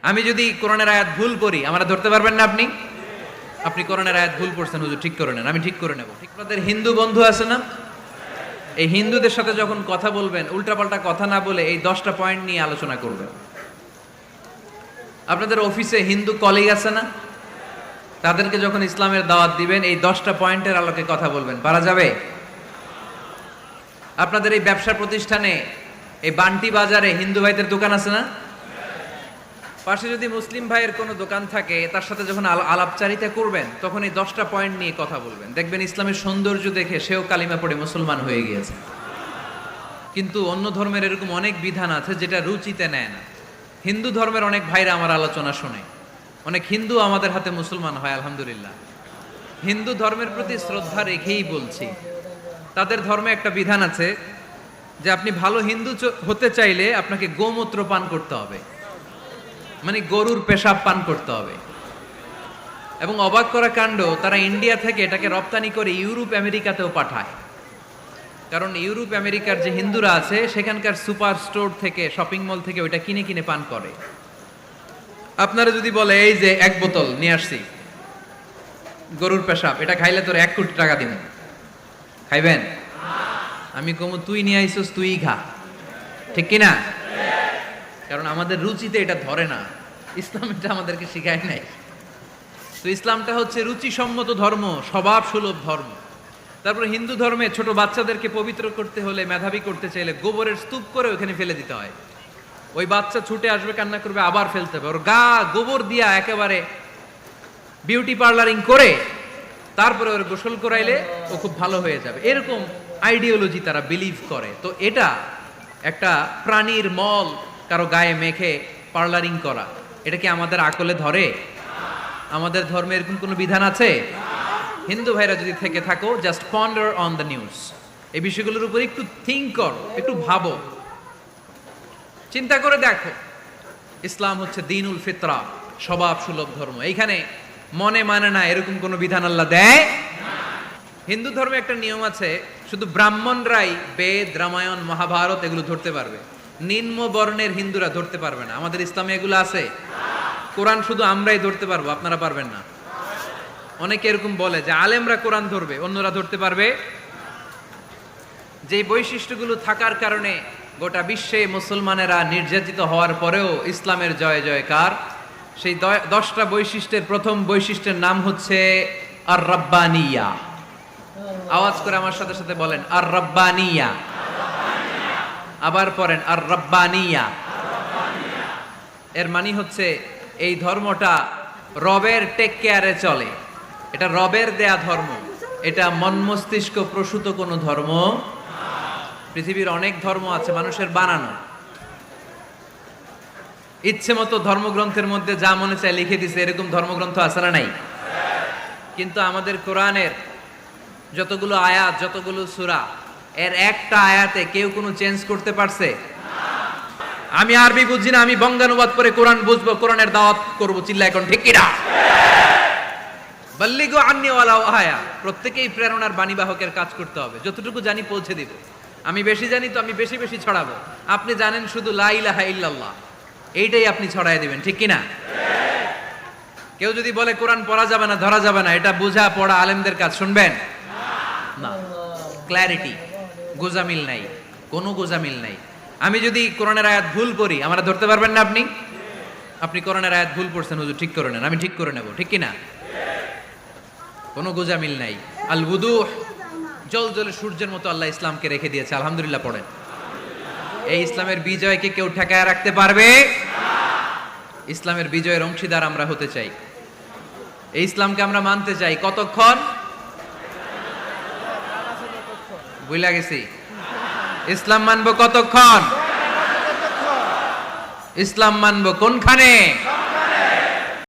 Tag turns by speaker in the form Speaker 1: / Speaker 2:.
Speaker 1: আমি যদি কোরআনের আয়াত ভুল করি আমরা ধরতে পারবেন না আপনি? আপনি কোরআনের আয়াত ভুল পড়ছেন, হুজুর ঠিক করে নেন, আমি ঠিক করে নেব। ঠিক, আপনাদের হিন্দু বন্ধু আছে না? এই হিন্দুদের সাথে যখন কথা বলবেন উল্টাপাল্টা কথা না বলে এই 10টা পয়েন্ট নিয়ে আলোচনা করবেন। আপনাদের অফিসে হিন্দু কলিগ আছে না? তাদেরকে যখন ইসলামের দাওয়াত দিবেন এই 10টা পয়েন্টের আলোকে কথা বলবেন, পারা যাবে? আপনাদের এই ব্যবসা প্রতিষ্ঠানে এই বান্টি বাজারে হিন্দু ভাইদের দোকান আছে না? পাশে যদি মুসলিম ভাইয়ের কোনো দোকান থাকে তার সাথে যখন আলাপচারিতা করবেন তখন এই 10টা পয়েন্ট নিয়ে কথা বলবেন। দেখবেন ইসলামের সৌন্দর্য দেখে সেও কালিমা পড়ে মুসলমান হয়ে গিয়েছে। কিন্তু অন্য ধর্মের এরকম অনেক বিধান আছে যেটা রুচিতে নেয় না। হিন্দু ধর্মের অনেক ভাইরা আমার আলোচনা শোনে, অনেক হিন্দু আমাদের হাতে মুসলমান হয় আলহামদুলিল্লাহ। হিন্দু ধর্মের প্রতি শ্রদ্ধা রেখেই বলছি, তাদের ধর্মে একটা বিধান আছে যে আপনি ভালো হিন্দু হতে চাইলে আপনাকে গোমূত্র পান করতে হবে, মানে গরুর পেশাব পান করতে হবে। এবং অবাক করা কাণ্ড, তারা ইন্ডিয়া থেকে এটাকে রপ্তানি করে ইউরোপ আমেরিকাতেও পাঠায়। কারণ ইউরোপ আমেরিকার যে হিন্দুরা আছে সেখানকার সুপার স্টোর থেকে, শপিং মল থেকে ওইটা কিনে কিনে পান করে। আপনারা যদি বলে এই যে 1 বোতল নিয়ে আসছি গরুর পেশাব, এটা খাইলে তোর 1 কোটি টাকা দিব, খাইবেন? আমি কমু তুই নিয়ে আইসস, তুই খা, ঠিক কিনা? কারণ আমাদের রুচিতে এটা ধরে না, ইসলাম এটা আমাদেরকে শিখায় নাই। তো ইসলামটা হচ্ছে রুচিসম্মত ধর্ম, স্বভাব সুলভ ধর্ম। তারপরে হিন্দু ধর্মে ছোট বাচ্চাদেরকে পবিত্র করতে হলে, মেধাবী করতে চাইলে গোবরের স্তূপ করে ওখানে ফেলে দিতে হয়। ওই বাচ্চা ছুটে আসবে, কান্না করবে, আবার ফেলতে হবে। ওর গা গোবর দিয়া একেবারে বিউটি পার্লারিং করে তারপরে ওর গোসল করাইলে ও খুব ভালো হয়ে যাবে, এরকম আইডিওলজি তারা বিলিভ করে। তো এটা একটা প্রাণীর মল কারো গায়ে মেখে পার্লারিং করা, এটা কি আমাদের আকলে ধরে? আমাদের ধর্মে এরকম কোনো বিধান আছে? হিন্দু ভাইরা যদি থেকে থাকো, just ponder on the news, এই বিষয়গুলোর উপর একটু থিঙ্ক করো, একটু ভাবো, চিন্তা করে দেখো। ইসলাম হচ্ছে দ্বীনুল ফিতরা, স্বভাব সুলভ ধর্ম। এইখানে মনে মানে না এরকম কোনো বিধান আল্লাহ দেয়। হিন্দু ধর্মে একটা নিয়ম আছে, শুধু ব্রাহ্মণরাই বেদ, রামায়ণ, মহাভারত এগুলো ধরতে পারবে, নিম্ন বর্ণের হিন্দুরা ধরতে পারবে না। আমাদের ইসলামে এগুলো আছে? কোরআন শুধু আমরাই ধরতে পারবো, আপনারা পারবেন না। অনেকে এরকম বলে যে আলেমরা কোরআন ধরবে, অন্যরা ধরতে পারবে। যে বৈশিষ্ট্যগুলো থাকার কারণে গোটা বিশ্বে মুসলমানেরা নির্যাতিত হওয়ার পরেও ইসলামের জয় জয়কার, সেই 10টা বৈশিষ্ট্যের প্রথম বৈশিষ্ট্যের নাম হচ্ছে আর রাব্বানিয়া। আওয়াজ করে আমার সাথে সাথে বলেন আর রাব্বানিয়া। আবার পড়েন আর রাব্বানিয়া। এর মানে হচ্ছে এই ধর্মটা রবের টেক কেয়ারে চলে, এটা রবের দেয়া ধর্ম, এটা মন মস্তিষ্ক প্রসূত কোনো ধর্ম। পৃথিবীর অনেক ধর্ম আছে মানুষের বানানো, ইচ্ছে মতো ধর্মগ্রন্থের মধ্যে যা মনে চায় লিখে দিছে, এরকম ধর্মগ্রন্থ আছে না নাই? কিন্তু আমাদের কোরআনের যতগুলো আয়াত, যতগুলো সূরা, এর একটা আয়াতে কেউ কোনো চেঞ্জ করতে পারছে? আমি আরবি বুঝি না, আমি বঙ্গানুবাদ করে কোরআন বুঝবো, কোরআনের দাওয়াত করবো, চিল্লা এখন ঠিক কিনা? বাল্লিগু আন্নি ওয়ালাউ আয়া। প্রত্যেকেই প্রেরণার বাণীবাহকের কাজ করতে হবে, যতটুকু জানি পৌঁছে দিব। আমি বেশি জানি তো আমি বেশি বেশি ছড়াবো। আপনি জানেন শুধু লা ইলাহা ইল্লাল্লাহ, এইটাই আপনি ছড়ায় দিবেন, ঠিক কিনা? কেউ যদি বলে কোরআন পড়া যাবে না, ধরা যাবে না, এটা বোঝা পড়া আলেমদের কাজ, শুনবেন না? ক্ল্যারিটি, গোজামিল নাই, কোনো গোজামিল নাই। আমি যদি কোরআনের আয়াত ভুল করি আমরা ধরতে পারবেন না আপনি? আপনি কোরআনের আয়াত ভুল পড়ছেন, হুজুর ঠিক করে নেন, আমি ঠিক করে নেব, ঠিক কিনা? কোনো গোজামিল নাই। আল বুদুহ, জল জলে সূর্যের মতো আল্লাহ ইসলামকে রেখে দিয়েছে, আলহামদুলিল্লাহ পড়েন। এই ইসলামের বিজয়কে কেউ ঠেকায় রাখতে পারবে? ইসলামের বিজয়ের অংশীদার আমরা হতে চাই, এই ইসলামকে আমরা মানতে চাই। কতক্ষণ? বুঝলা গেছি? ইসলাম মানবো কতক্ষণ? ইসলাম মানবো কোনখানে?